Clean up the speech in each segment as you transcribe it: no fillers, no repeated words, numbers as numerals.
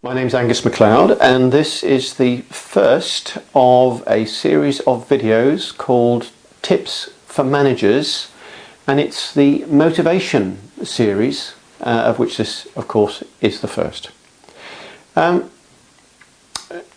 My name's Angus MacLeod, and this is the first of a series of videos called Tips for Managers, and it's the motivation series, of which this of course is the first.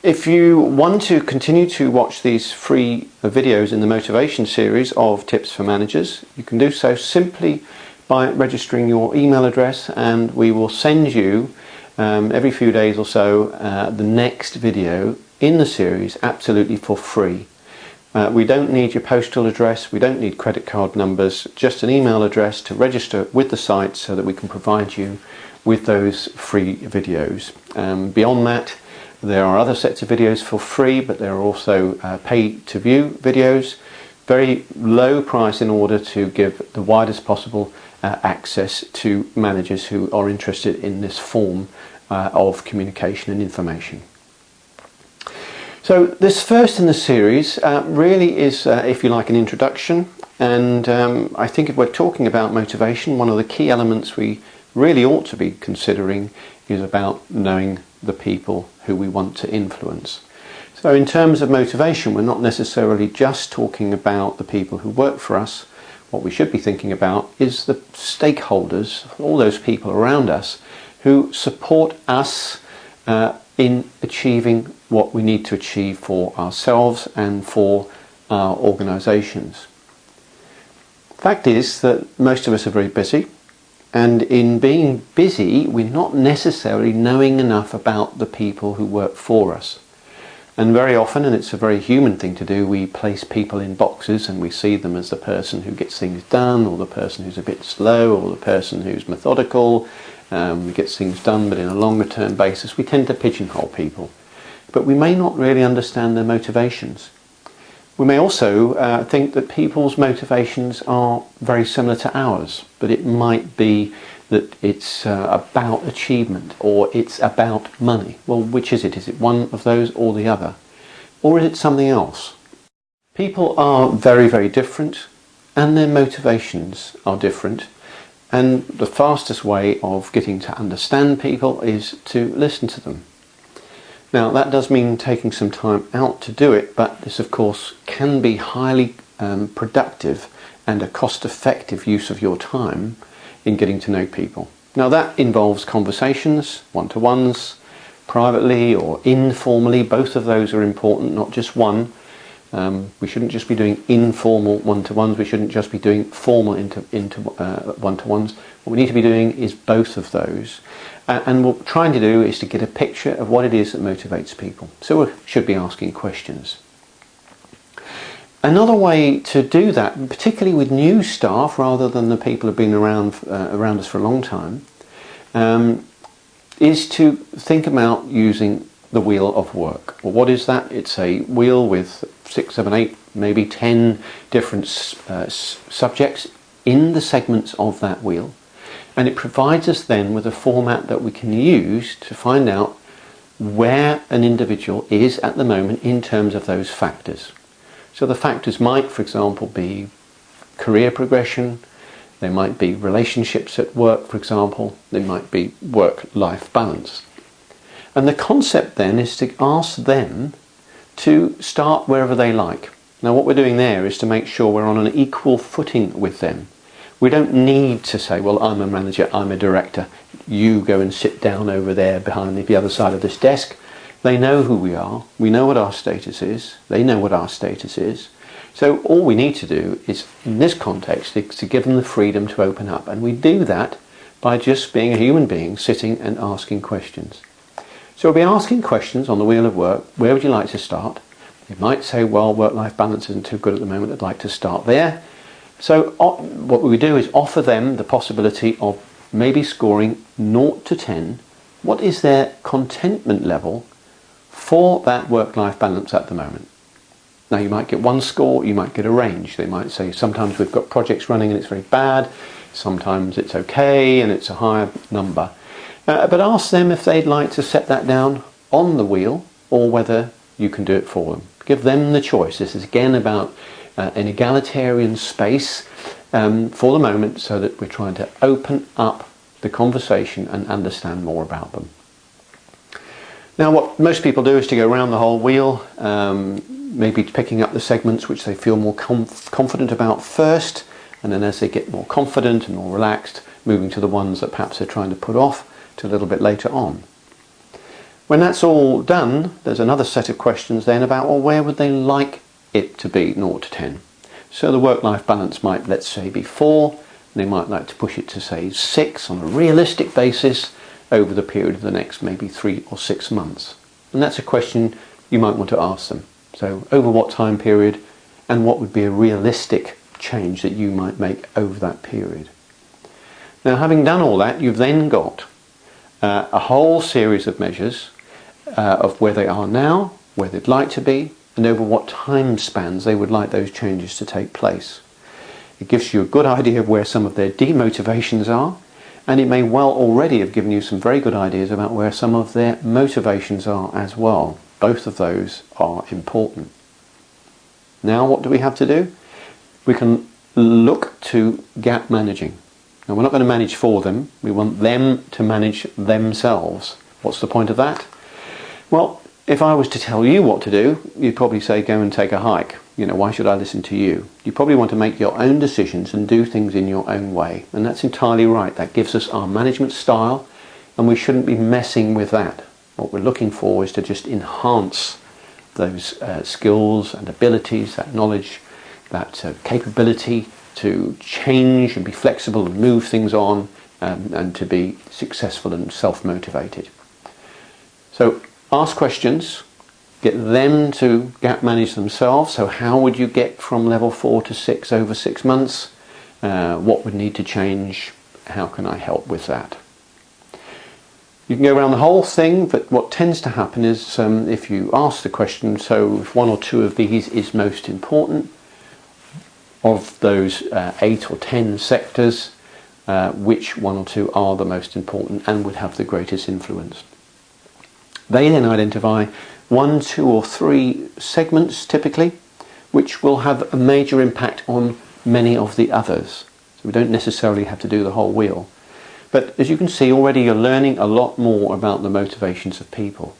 If you want to continue to watch these free videos in the motivation series of Tips for Managers, you can do so simply by registering your email address, and we will send you every few days or so the next video in the series absolutely for free. We don't need your postal address, we don't need credit card numbers, just an email address to register with the site so that we can provide you with those free videos. Beyond that, there are other sets of videos for free, but there are also pay to view videos, very low price in order to give the widest possible access to managers who are interested in this form of communication and information. So this first in the series really is, if you like, an introduction, and I think if we're talking about motivation, one of the key elements we really ought to be considering is about knowing the people who we want to influence. So in terms of motivation, we're not necessarily just talking about the people who work for us. What we should be thinking about is the stakeholders, all those people around us who support us in achieving what we need to achieve for ourselves and for our organisations. Fact is that most of us are very busy, and in being busy we're not necessarily knowing enough about the people who work for us. And very often, and it's a very human thing to do, we place people in boxes and we see them as the person who gets things done, or the person who's a bit slow, or the person who's methodical, gets things done, but in a longer term basis we tend to pigeonhole people. But we may not really understand their motivations. We may also think that people's motivations are very similar to ours, but it might be that it's about achievement, or it's about money. Well, which is it? Is it one of those or the other? Or is it something else? People are very, very different, and their motivations are different. And the fastest way of getting to understand people is to listen to them. Now, that does mean taking some time out to do it, but this of course can be highly productive and a cost-effective use of your time in getting to know people. Now, that involves conversations, one-to-ones, privately or informally. Both of those are important, not just one. We shouldn't just be doing informal one-to-ones, we shouldn't just be doing formal one-to-ones. What we need to be doing is both of those. And what we're trying to do is to get a picture of what it is that motivates people. So we should be asking questions. Another way to do that, particularly with new staff rather than the people who've been around us for a long time, is to think about using the wheel of work. Well, what is that? It's a wheel with 6, 7, 8, maybe 10 different subjects in the segments of that wheel, and it provides us then with a format that we can use to find out where an individual is at the moment in terms of those factors. So the factors might, for example, be career progression, they might be relationships at work, for example, they might be work-life balance. And the concept then is to ask them to start wherever they like. Now, what we're doing there is to make sure we're on an equal footing with them. We don't need to say, well, I'm a manager, I'm a director, you go and sit down over there behind the other side of this desk. They know who we are, we know what our status is, they know what our status is. So all we need to do is, in this context, is to give them the freedom to open up. And we do that by just being a human being, sitting and asking questions. So we'll be asking questions on the wheel of work. Where would you like to start? You might say, well, work-life balance isn't too good at the moment, I'd like to start there. So what we do is offer them the possibility of maybe scoring 0 to 10. What is their contentment level for that work-life balance at the moment? Now, you might get one score, you might get a range. They might say sometimes we've got projects running and it's very bad, sometimes it's okay and it's a higher number. But ask them if they'd like to set that down on the wheel, or whether you can do it for them. Give them the choice. This is again about an egalitarian space for the moment, so that we're trying to open up the conversation and understand more about them. Now what most people do is to go around the whole wheel, maybe picking up the segments which they feel more confident about first, and then as they get more confident and more relaxed, moving to the ones that perhaps they're trying to put off to a little bit later on. When that's all done, there's another set of questions then about, well, where would they like it to be 0 to 10? So the work-life balance might, let's say, be 4. They might like to push it to, say, 6 on a realistic basis over the period of the next maybe 3 or 6 months. And that's a question you might want to ask them. So over what time period, and what would be a realistic change that you might make over that period. Now, having done all that, you've then got a whole series of measures of where they are now, where they'd like to be, and over what time spans they would like those changes to take place. It gives you a good idea of where some of their demotivations are, and it may well already have given you some very good ideas about where some of their motivations are as well. Both of those are important. Now what do we have to do? We can look to gap managing. Now we're not going to manage for them, we want them to manage themselves. What's the point of that? Well, if I was to tell you what to do, you'd probably say go and take a hike. You know, why should I listen to you? You probably want to make your own decisions and do things in your own way. And that's entirely right. That gives us our management style, and we shouldn't be messing with that. What we're looking for is to just enhance those skills and abilities, that knowledge, that capability to change and be flexible and move things on, and to be successful and self-motivated. So ask questions, get them to gap manage themselves. So how would you get from level 4 to 6 over 6 months? What would need to change? How can I help with that? You can go around the whole thing, but what tends to happen is if you ask the question, so if 1 or 2 of these is most important, of those 8 or 10 sectors, which 1 or 2 are the most important and would have the greatest influence? They then identify 1, 2 or 3 segments typically, which will have a major impact on many of the others. So we don't necessarily have to do the whole wheel. But as you can see already, you're learning a lot more about the motivations of people.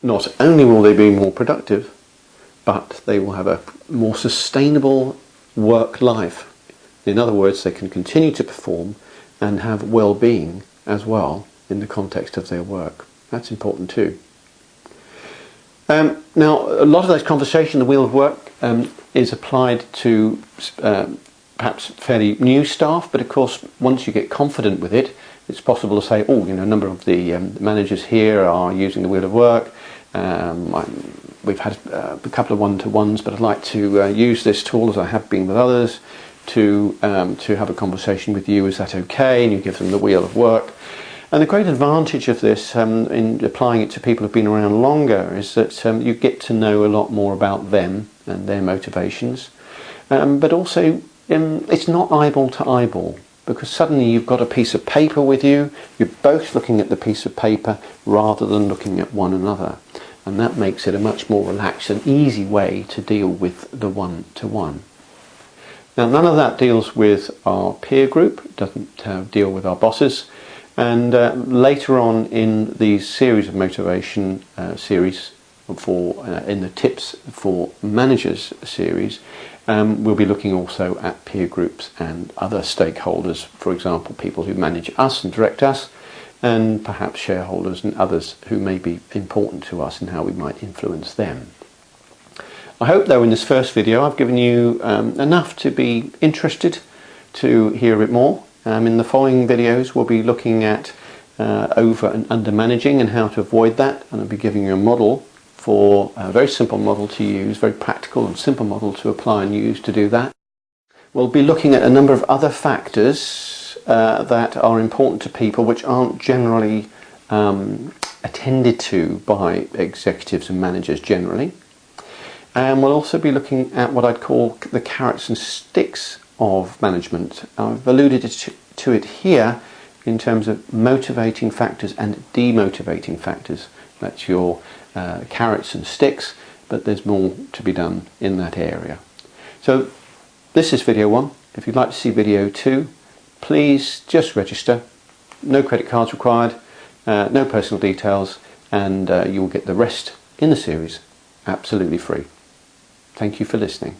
Not only will they be more productive, but they will have a more sustainable work life. In other words, they can continue to perform and have well-being as well in the context of their work. That's important too. Now, a lot of those conversation, the wheel of work, is applied to perhaps fairly new staff, but of course once you get confident with it, it's possible to say, oh, you know, a number of the managers here are using the wheel of work. We've had a couple of one-to-ones, but I'd like to use this tool, as I have been with others, to have a conversation with you. Is that okay? And you give them the wheel of work. And the great advantage of this, in applying it to people who've been around longer, is that you get to know a lot more about them and their motivations. But also, it's not eyeball to eyeball, because suddenly you've got a piece of paper with you. You're both looking at the piece of paper rather than looking at one another. And that makes it a much more relaxed and easy way to deal with the one-to-one. Now, none of that deals with our peer group, it doesn't deal with our bosses. And later on in the series of motivation series in the Tips for Managers series, we'll be looking also at peer groups and other stakeholders, for example, people who manage us and direct us, and perhaps shareholders and others who may be important to us and how we might influence them. I hope, though, in this first video I've given you enough to be interested to hear a bit more. In the following videos we'll be looking at over and under managing and how to avoid that, and I'll be giving you a model, for a very simple model to use, very practical and simple model to apply and use to do that. We'll be looking at a number of other factors that are important to people which aren't generally attended to by executives and managers generally. And we'll also be looking at what I'd call the carrots and sticks of management. I've alluded to it here in terms of motivating factors and demotivating factors. That's your carrots and sticks, but there's more to be done in that area. So this is video 1. If you'd like to see video 2, please just register. No credit cards required, no personal details, and you'll get the rest in the series absolutely free. Thank you for listening.